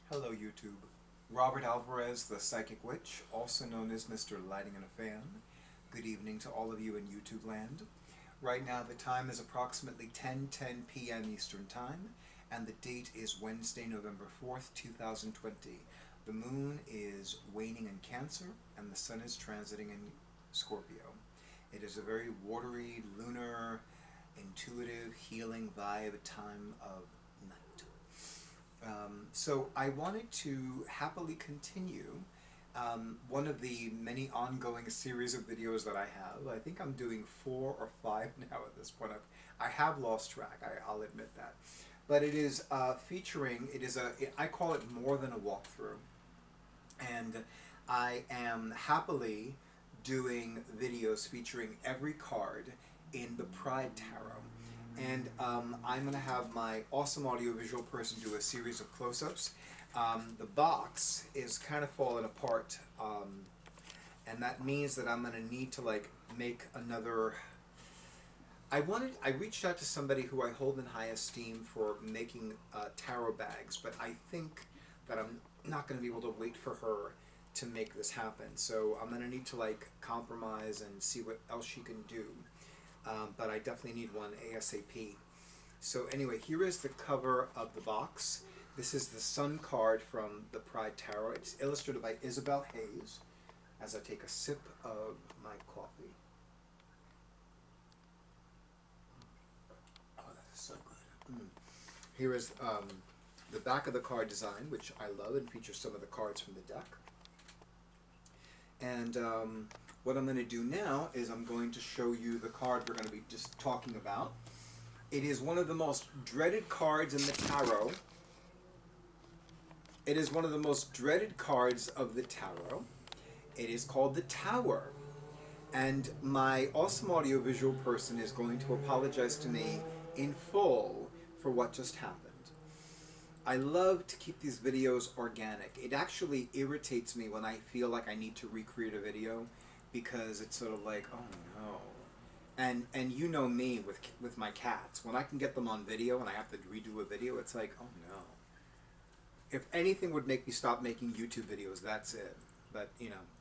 Hello YouTube. Robert Alvarez, the Psychic Witch, also known as Mr. Lighting in a Fan. Good evening to all of you in YouTube land. Right now the time is approximately 10:10 p.m. Eastern Time, and the date is Wednesday, November 4th, 2020. The moon is waning in Cancer, and the sun is transiting in Scorpio. It is a very watery, lunar, intuitive, healing vibe time of night. So I wanted to happily continue one of the many ongoing series of videos that I have. I think I'm doing 4 or 5 now at this point. I have lost track, I'll admit that. But it is featuring, I call it more than a walkthrough. And I am happily doing videos featuring every card in the Pride Tarot. And I'm going to have my awesome audiovisual person do a series of close-ups. The box is kind of falling apart, and that means that I'm going to need to make another. I reached out to somebody who I hold in high esteem for making tarot bags, but I think that I'm not going to be able to wait for her to make this happen. So I'm going to need to compromise and see what else she can do. But I definitely need one ASAP. So anyway, here is the cover of the box. This is the Sun card from the Pride Tarot. It's illustrated by Isabel Hayes, as I take a sip of my coffee. Oh, that is so good. Here is the back of the card design, which I love, and features some of the cards from the deck. And what I'm going to do now is I'm going to show you the card we're going to be just talking about. It is one of the most dreaded cards in the tarot. It is one of the most dreaded cards of the tarot. It is called the Tower. And my awesome audiovisual person is going to apologize to me in full for what just happened. I love to keep these videos organic. It actually irritates me when I feel like I need to recreate a video, because it's sort of like, oh no. And you know me with my cats. When I can get them on video and I have to redo a video, it's like, oh no. If anything would make me stop making YouTube videos, that's it. But,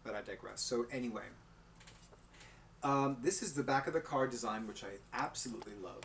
but I digress. So anyway, this is the back of the card design, which I absolutely love.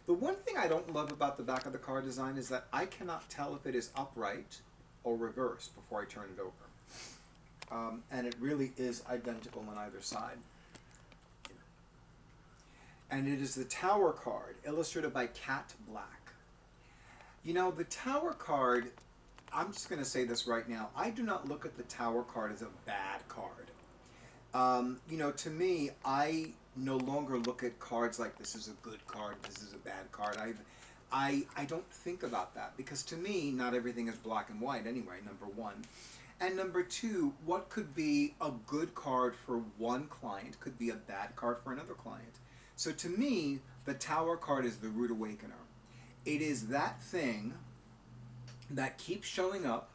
The one thing I don't love about the back of the card design is that I cannot tell if it is upright or reversed before I turn it over. And it really is identical on either side. And it is the Tower card, illustrated by Cat Black. The Tower card, I'm just going to say this right now, I do not look at the Tower card as a bad card. To me, I no longer look at cards like this is a good card, this is a bad card. I don't think about that, because to me, not everything is black and white anyway, number one. And number two, what could be a good card for one client could be a bad card for another client. So to me, the Tower card is the Rude Awakener. It is that thing that keeps showing up.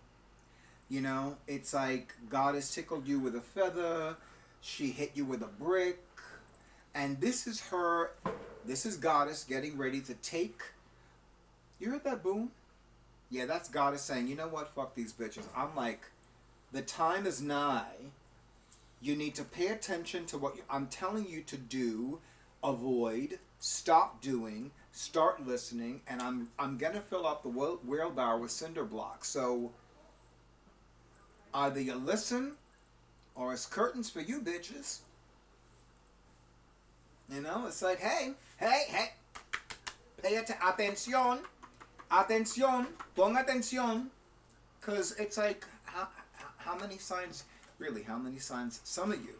It's like God has tickled you with a feather, she hit you with a brick, and this is Goddess getting ready to take. You heard that boom? Yeah, that's Goddess saying, you know what, fuck these bitches. I'm like, the time is nigh. You need to pay attention to what I'm telling you to do, avoid, stop doing, start listening, and I'm gonna fill up the wheelbarrow with cinder blocks. So either you listen, or it's curtains for you bitches. It's like, hey, pay atención, pon atención, because it's like, how many signs, really, how many signs, some of you,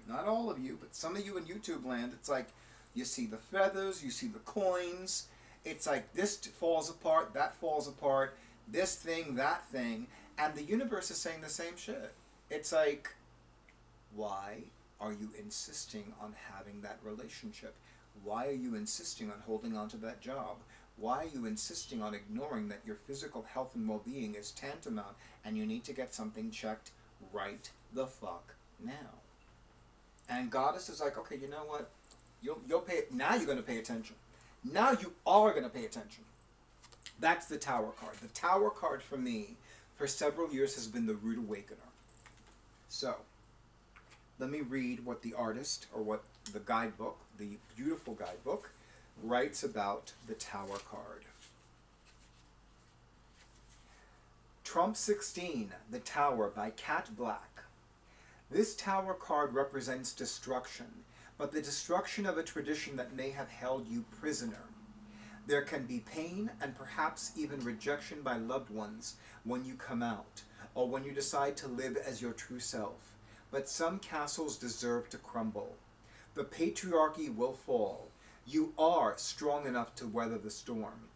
not all of you, but some of you in YouTube land, it's like, you see the feathers, you see the coins, it's like this falls apart, that falls apart, this thing, that thing, and the universe is saying the same shit. It's like, why are you insisting on having that relationship? Why are you insisting on holding on to that job? Why are you insisting on ignoring that your physical health and well-being is tantamount, and you need to get something checked right the fuck now? And Goddess is like, okay, you know what? You'll pay. Now you're going to pay attention. Now you are going to pay attention. That's the Tower card. The Tower card for me, for several years, has been the Root Awakener. So, let me read what the artist, or what the guidebook, the beautiful guidebook, writes about the Tower card. Trump XVI, The Tower by Cat Black. This Tower card represents destruction, but the destruction of a tradition that may have held you prisoner. There can be pain and perhaps even rejection by loved ones when you come out, or when you decide to live as your true self. But some castles deserve to crumble. The patriarchy will fall. You are strong enough to weather the storm.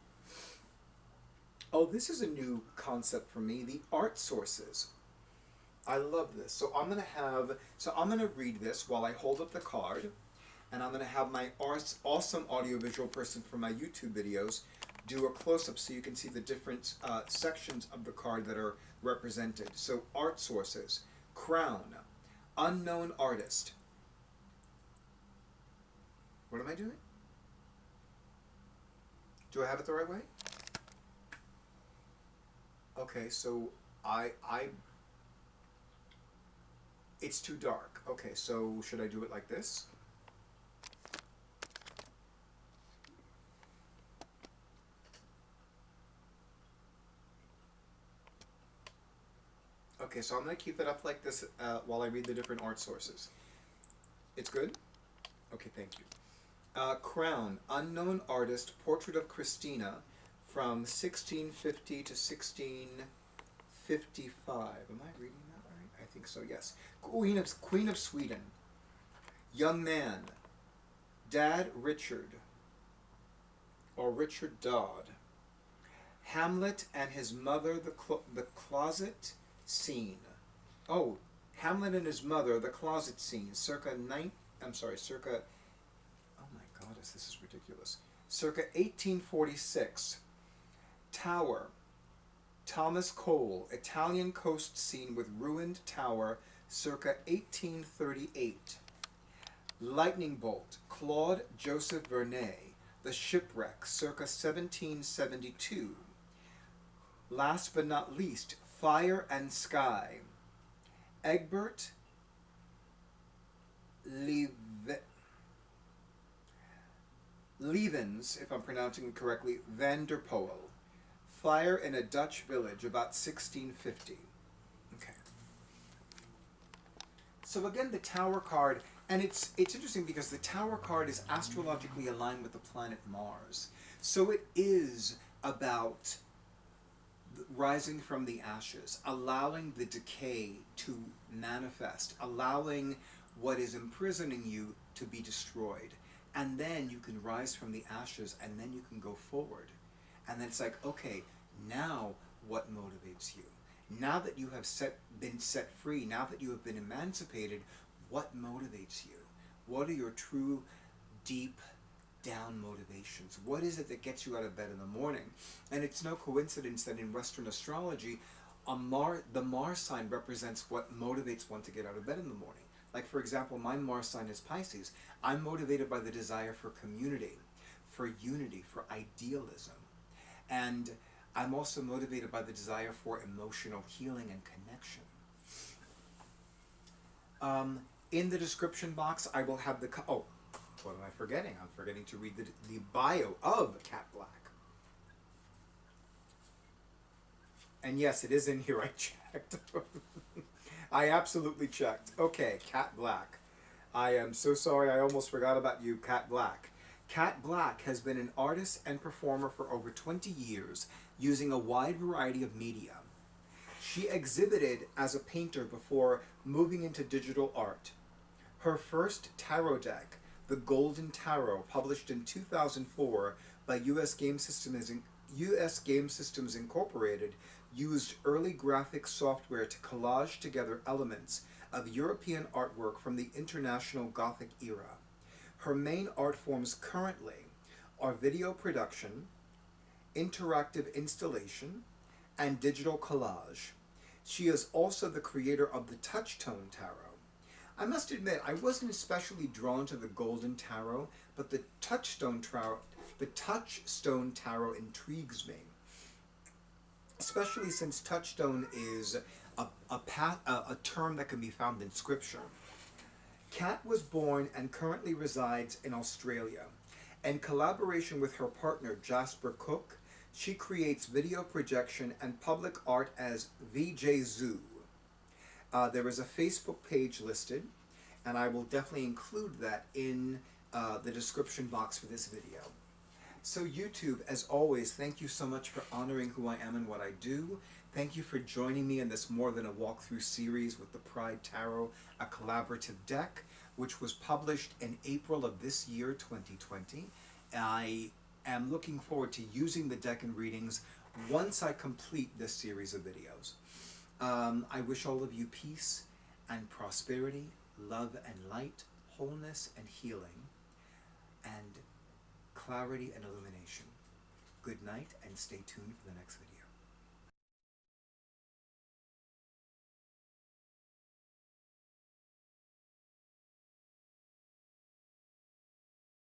Oh, this is a new concept for me, the art sources. I love this. So I'm going to read this while I hold up the card, and I'm going to have my awesome audiovisual person for my YouTube videos do a close-up so you can see the different sections of the card that are represented. So art sources, crown, unknown artist. What am I doing? Do I have it the right way? Okay, so it's too dark. Okay, so should I do it like this? Okay, so I'm going to keep it up like this while I read the different art sources. It's good? Okay, thank you. Crown, unknown artist, portrait of Christina from 1650 to 1655. Am I reading that right? I think so, yes. Queen of Sweden. Young man. Dad Richard, or Richard Dodd. Hamlet and his mother, the closet scene. Oh, Hamlet and his mother, the closet scene, circa, oh my goddess, this is ridiculous. Circa 1846. Tower, Thomas Cole, Italian coast scene with ruined tower, circa 1838. Lightning bolt, Claude Joseph Vernet, The Shipwreck, circa 1772. Last but not least, Fire and Sky, Egbert Levens, if I'm pronouncing it correctly, van der Poel. Fire in a Dutch village, about 1650. Okay. So again, the Tower card, and it's interesting because the Tower card is astrologically aligned with the planet Mars. So it is about rising from the ashes, allowing the decay to manifest, allowing what is imprisoning you to be destroyed. And then you can rise from the ashes, and then you can go forward. And then it's like, okay, now what motivates you? Now that you have been set free, now that you have been emancipated, what motivates you? What are your true, deep down motivations? What is it that gets you out of bed in the morning? And it's no coincidence that in Western astrology, the Mars sign represents what motivates one to get out of bed in the morning. Like, for example, my Mars sign is Pisces. I'm motivated by the desire for community, for unity, for idealism. And I'm also motivated by the desire for emotional healing and connection. In the description box, I will have oh, what am I forgetting? I'm forgetting to read the bio of Cat Black. And yes, it is in here. I checked. I absolutely checked. Okay, Cat Black. I am so sorry, I almost forgot about you, Cat Black. Cat Black has been an artist and performer for over 20 years, using a wide variety of media. She exhibited as a painter before moving into digital art. Her first tarot deck, the Golden Tarot, published in 2004 by US Game Systems Incorporated, used early graphic software to collage together elements of European artwork from the International Gothic era. Her main art forms currently are video production, interactive installation, and digital collage. She is also the creator of the Touchstone Tarot. I must admit, I wasn't especially drawn to the Golden Tarot, but the Touchstone Tarot intrigues me. especially since touchstone is a term that can be found in scripture. Kat was born and currently resides in Australia. In collaboration with her partner Jasper Cook, she creates video projection and public art as VJ Zoo. There is a Facebook page listed, and I will definitely include that in the description box for this video. So YouTube, as always, thank you so much for honoring who I am and what I do. Thank you for joining me in this More Than a Walkthrough series with the Pride Tarot, a collaborative deck, which was published in April of this year, 2020. I am looking forward to using the deck in readings once I complete this series of videos. I wish all of you peace and prosperity, love and light, wholeness and healing, and clarity and illumination. Good night, and stay tuned for the next video.